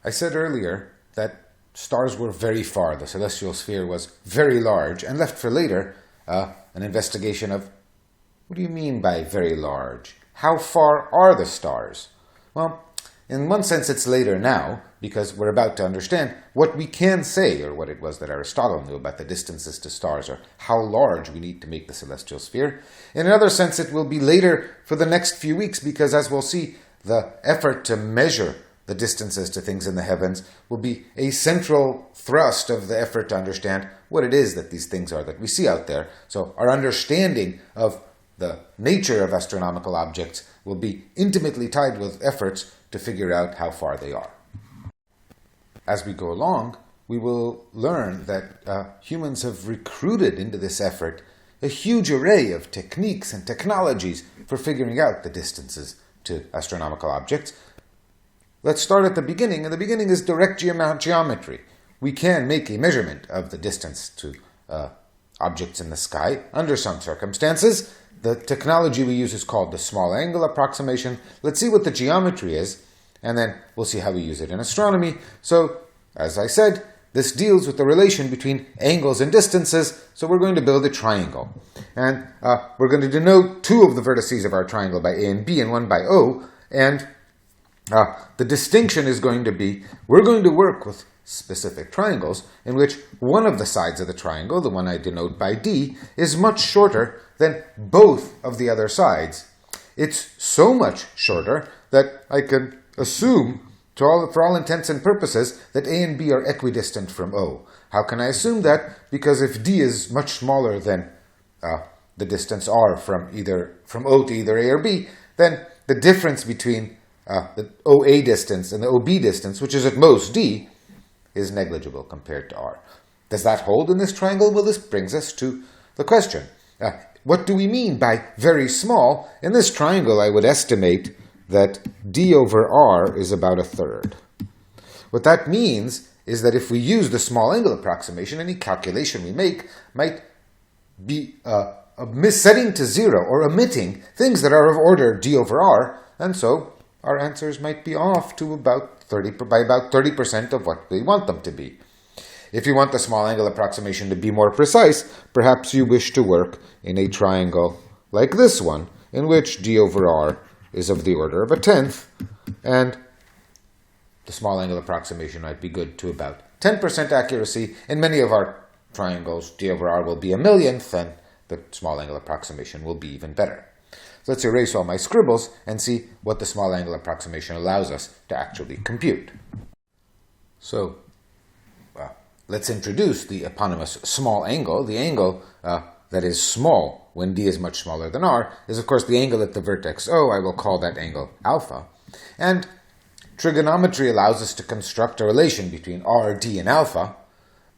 I said earlier that stars were very far. The celestial sphere was very large, and left for later an investigation of, what do you mean by very large? How far are the stars? Well, in one sense it's later now, because we're about to understand what we can say, or what it was that Aristotle knew about the distances to stars, or how large we need to make the celestial sphere. In another sense, it will be later for the next few weeks, because as we'll see, the effort to measure the distances to things in the heavens will be a central thrust of the effort to understand what it is that these things are that we see out there. So our understanding of the nature of astronomical objects will be intimately tied with efforts to figure out how far they are. As we go along, we will learn that humans have recruited into this effort a huge array of techniques and technologies for figuring out the distances to astronomical objects. Let's start at the beginning, and the beginning is direct geometry. We can make a measurement of the distance to objects in the sky under some circumstances. The technology we use is called the small angle approximation. Let's see what the geometry is, and then we'll see how we use it in astronomy. So, as I said, this deals with the relation between angles and distances, so we're going to build a triangle. And we're going to denote two of the vertices of our triangle by A and B and one by O, and the distinction is going to be, we're going to work with specific triangles in which one of the sides of the triangle, the one I denote by D, is much shorter than both of the other sides. It's so much shorter that I can assume, for all intents and purposes, that A and B are equidistant from O. How can I assume that? Because if D is much smaller than the distance R from O to either A or B, then the difference between the OA distance and the OB distance, which is at most D, is negligible compared to R. Does that hold in this triangle? Well, this brings us to the question. What do we mean by very small? In this triangle, I would estimate that D over R is about a third. What that means is that if we use the small angle approximation, any calculation we make might be setting to zero or omitting things that are of order D over R, and so our answers might be off to by about 30% of what we want them to be. If you want the small angle approximation to be more precise, perhaps you wish to work in a triangle like this one, in which D over R is of the order of a tenth, and the small angle approximation might be good to about 10% accuracy. In many of our triangles, D over R will be a millionth, and the small angle approximation will be even better. So let's erase all my scribbles and see what the small angle approximation allows us to actually compute. So, let's introduce the eponymous small angle. The angle that is small when D is much smaller than R is, of course, the angle at the vertex O. I will call that angle alpha. And trigonometry allows us to construct a relation between R, D, and alpha,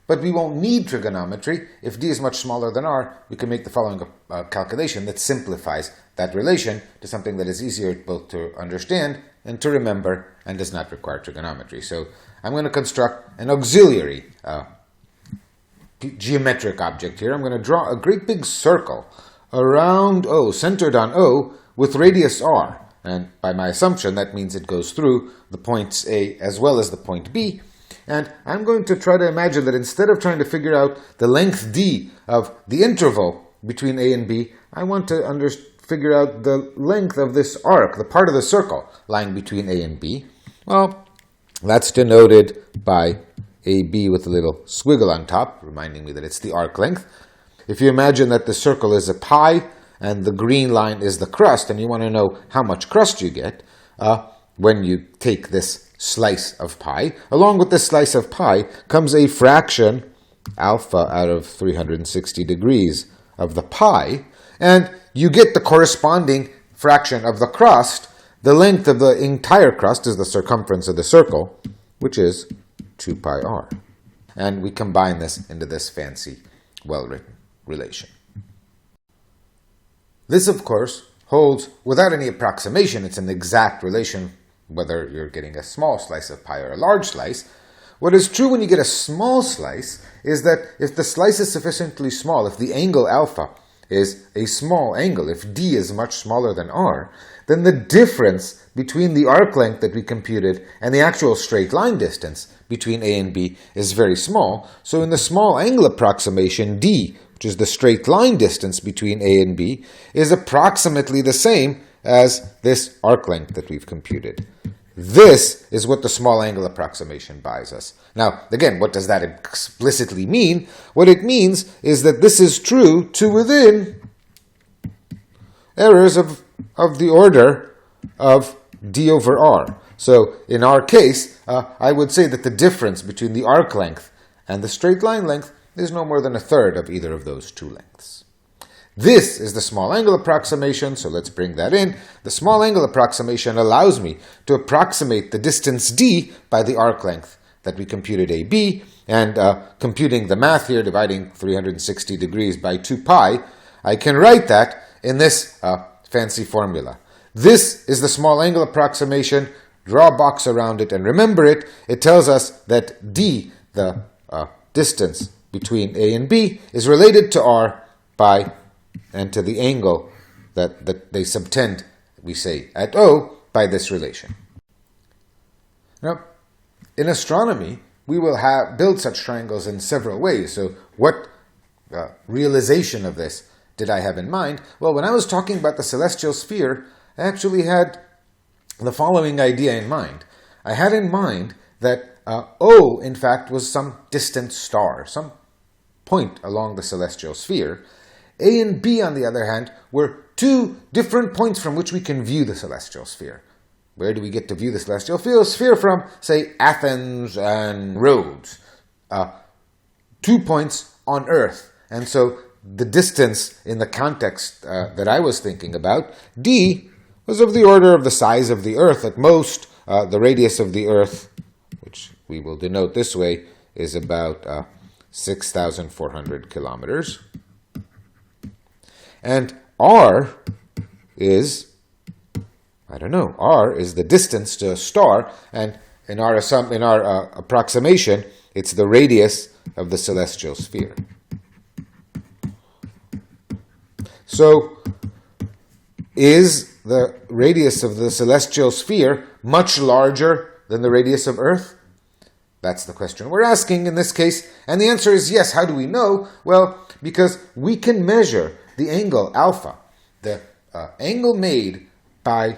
but we won't need trigonometry. If D is much smaller than R, we can make the following calculation that simplifies that relation to something that is easier both to understand and to remember and does not require trigonometry. So I'm going to construct an auxiliary geometric object here. I'm going to draw a great big circle around O, centered on O, with radius R. And by my assumption, that means it goes through the points A as well as the point B. And I'm going to try to imagine that instead of trying to figure out the length D of the interval between A and B, I want to figure out the length of this arc, the part of the circle lying between A and B. Well, that's denoted by AB with a little squiggle on top, reminding me that it's the arc length. If you imagine that the circle is a pie and the green line is the crust, and you want to know how much crust you get when you take this slice of pie, along with this slice of pie comes a fraction, alpha out of 360 degrees of the pie, and you get the corresponding fraction of the crust. The length of the entire crust is the circumference of the circle, which is 2 pi r. And we combine this into this fancy, well-written relation. This, of course, holds without any approximation. It's an exact relation whether you're getting a small slice of pie or a large slice. What is true when you get a small slice is that if the slice is sufficiently small, if the angle alpha is a small angle, if D is much smaller than R, then the difference between the arc length that we computed and the actual straight line distance between A and B is very small. So in the small angle approximation, d, which is the straight line distance between A and B, is approximately the same as this arc length that we've computed. This is what the small angle approximation buys us. Now, again, what does that explicitly mean? What it means is that this is true to within errors of the order of d over r. So in our case, I would say that the difference between the arc length and the straight line length is no more than a third of either of those two lengths. This is the small angle approximation, so let's bring that in. The small angle approximation allows me to approximate the distance d by the arc length that we computed AB, and computing the math here, dividing 360 degrees by 2 pi, I can write that in this fancy formula. This is the small angle approximation. Draw a box around it and remember it. It tells us that d, the distance between A and B, is related to r by and to the angle that they subtend, we say, at O by this relation. Now, in astronomy, we will build such triangles in several ways. So what realization of this did I have in mind? Well, when I was talking about the celestial sphere, I actually had the following idea in mind. I had in mind that O, in fact, was some distant star, some point along the celestial sphere. A and B, on the other hand, were two different points from which we can view the celestial sphere. Where do we get to view the celestial sphere from? Say, Athens and Rhodes. 2 points on Earth. And so the distance in the context that I was thinking about, d, was of the order of the size of the Earth. At most, the radius of the Earth, which we will denote this way, is about 6,400 kilometers. And r is, r is the distance to a star, and in our approximation, it's the radius of the celestial sphere. So, is the radius of the celestial sphere much larger than the radius of Earth? That's the question we're asking in this case, and the answer is yes. How do we know? Well, because we can measure the angle alpha, the angle made by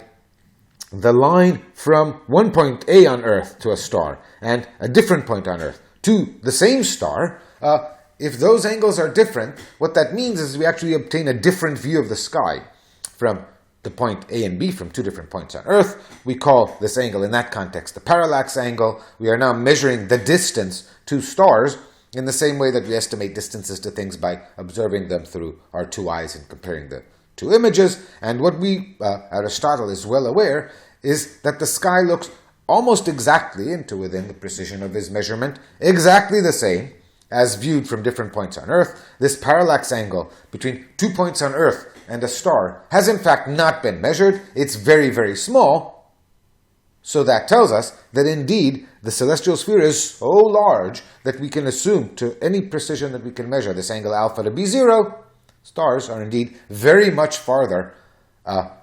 the line from one point A on Earth to a star and a different point on Earth to the same star. If those angles are different, what that means is we actually obtain a different view of the sky from the point A and B from two different points on Earth. We call this angle in that context the parallax angle. We are now measuring the distance to stars in the same way that we estimate distances to things by observing them through our two eyes and comparing the two images. And what Aristotle is well aware, is that the sky looks almost exactly, and to within the precision of his measurement, exactly the same as viewed from different points on Earth. This parallax angle between 2 points on Earth and a star has in fact not been measured. It's very, very small. So that tells us that indeed the celestial sphere is so large that we can assume to any precision that we can measure this angle alpha to be 0. Stars are indeed very much farther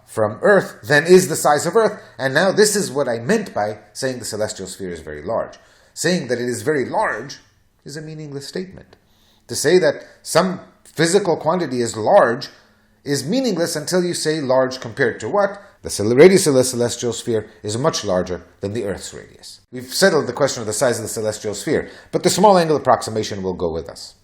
from Earth than is the size of Earth. And now this is what I meant by saying the celestial sphere is very large. Saying that it is very large is a meaningless statement. To say that some physical quantity is large is meaningless until you say large compared to what? The radius of the celestial sphere is much larger than the Earth's radius. We've settled the question of the size of the celestial sphere, but the small angle approximation will go with us.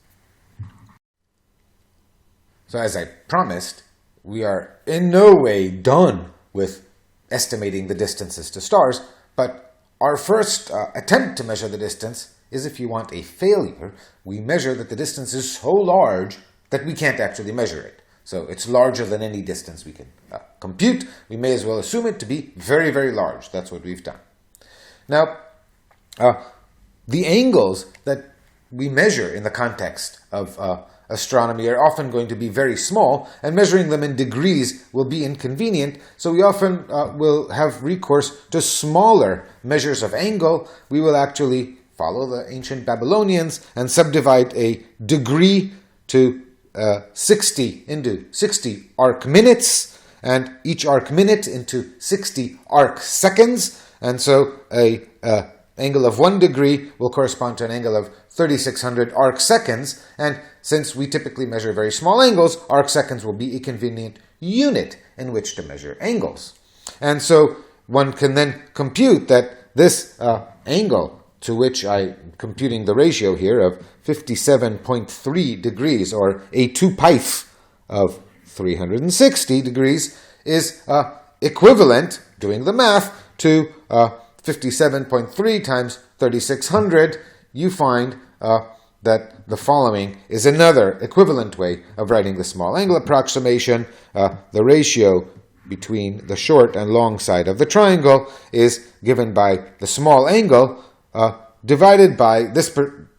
So as I promised, we are in no way done with estimating the distances to stars, but our first attempt to measure the distance is, if you want, a failure. We measure that the distance is so large that we can't actually measure it. So it's larger than any distance we can compute. We may as well assume it to be very, very large. That's what we've done. Now, the angles that we measure in the context of astronomy are often going to be very small, and measuring them in degrees will be inconvenient, so we often will have recourse to smaller measures of angle. We will actually follow the ancient Babylonians and subdivide a degree to 60 into 60 arc minutes, and each arc minute into 60 arc seconds. And so a angle of 1 degree will correspond to an angle of 3600 arc seconds. And since we typically measure very small angles, arc seconds will be a convenient unit in which to measure angles. And so one can then compute that this angle, to which I'm computing the ratio here of 57.3 degrees, or a 2π of 360 degrees, is equivalent, doing the math, to 57.3 times 3600. You find that the following is another equivalent way of writing the small angle approximation. The ratio between the short and long side of the triangle is given by the small angle divided by this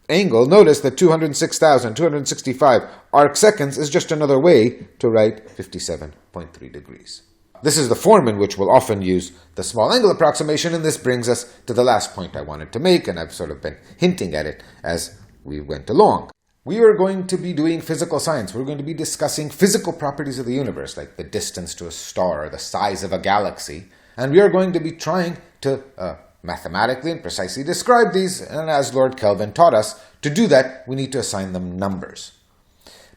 angle. Notice that 206,265 arc seconds is just another way to write 57.3 degrees. This is the form in which we'll often use the small angle approximation, and this brings us to the last point I wanted to make, and I've sort of been hinting at it as we went along. We are going to be doing physical science. We're going to be discussing physical properties of the universe, like the distance to a star or the size of a galaxy, and we are going to be trying to mathematically and precisely describe these, and as Lord Kelvin taught us, to do that we need to assign them numbers.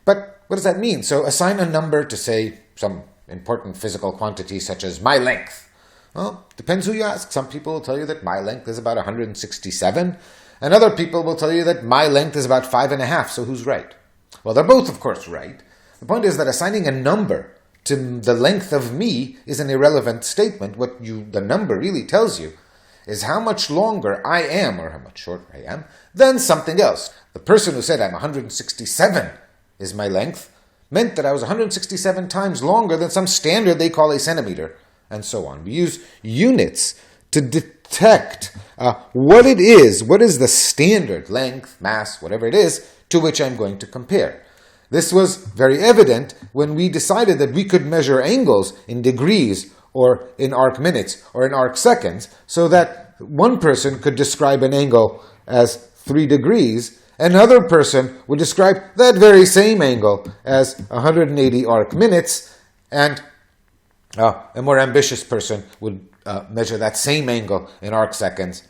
But what does that mean? So assign a number to, say, some important physical quantity such as my length. Well, depends who you ask. Some people will tell you that my length is about 167, and other people will tell you that my length is about 5.5, so who's right? Well, they're both, of course, right. The point is that assigning a number to the length of me is an irrelevant statement. What the number really tells you is how much longer I am, or how much shorter I am, than something else. The person who said I'm 167 is my length meant that I was 167 times longer than some standard they call a centimeter, and so on. We use units to detect what it is, what is the standard length, mass, whatever it is, to which I'm going to compare. This was very evident when we decided that we could measure angles in degrees or in arc minutes or in arc seconds, so that one person could describe an angle as 3 degrees, another person would describe that very same angle as 180 arc minutes, and a more ambitious person would measure that same angle in arc seconds.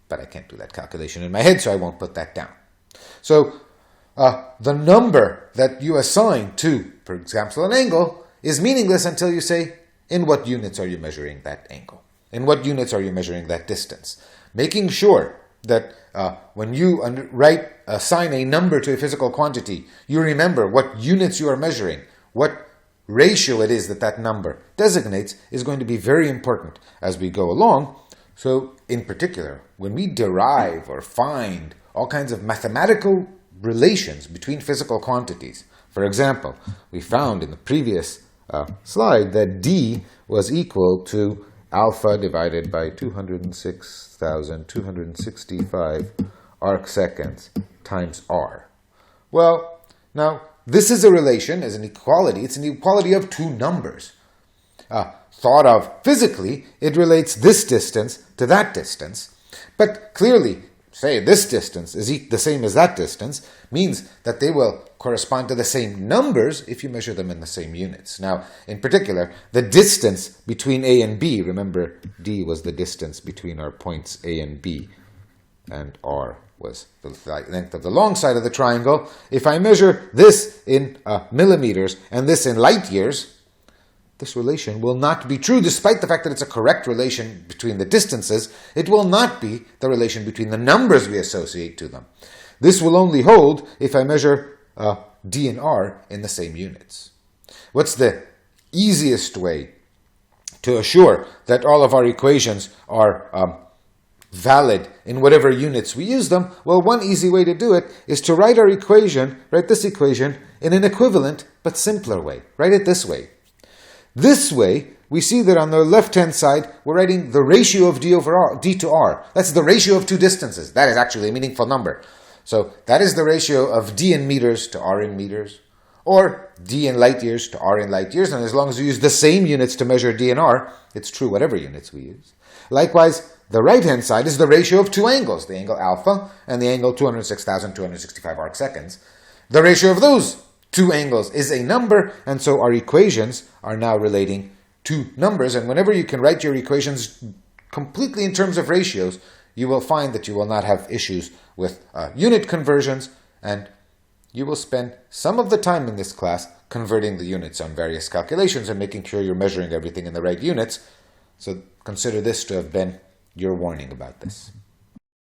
But I can't do that calculation in my head, so I won't put that down. So the number that you assign to, for example, an angle is meaningless until you say, in what units are you measuring that angle? In what units are you measuring that distance? Making sure that when you assign a number to a physical quantity, you remember what units you are measuring, what ratio it is that that number designates, is going to be very important as we go along. So, in particular, when we derive or find all kinds of mathematical relations between physical quantities, for example, we found in the previous slide that d was equal to alpha divided by 206,265 arc seconds times r. Well, now, this is a relation, as an equality. It's an equality of two numbers. Thought of physically, it relates this distance to that distance. But clearly, say this distance is the same as that distance, means that they will correspond to the same numbers if you measure them in the same units. Now, in particular, the distance between A and B, remember D was the distance between our points A and B, and R was the length of the long side of the triangle. If I measure this in millimeters and this in light years, this relation will not be true, despite the fact that it's a correct relation between the distances. It will not be the relation between the numbers we associate to them. This will only hold if I measure D and R in the same units. What's the easiest way to assure that all of our equations are valid in whatever units we use them? Well, one easy way to do it is to write this equation in an equivalent but simpler way. Write it this way. This way, we see that on the left-hand side, we're writing the ratio of d over r, d to r. That's the ratio of two distances. That is actually a meaningful number. So that is the ratio of d in meters to r in meters, or d in light years to r in light years. And as long as we use the same units to measure d and r, it's true whatever units we use. Likewise, the right-hand side is the ratio of two angles, the angle alpha and the angle 206,265 arc seconds. The ratio of those two angles is a number, and so our equations are now relating to numbers. And whenever you can write your equations completely in terms of ratios, you will find that you will not have issues with unit conversions, and you will spend some of the time in this class converting the units on various calculations and making sure you're measuring everything in the right units. So consider this to have been your warning about this.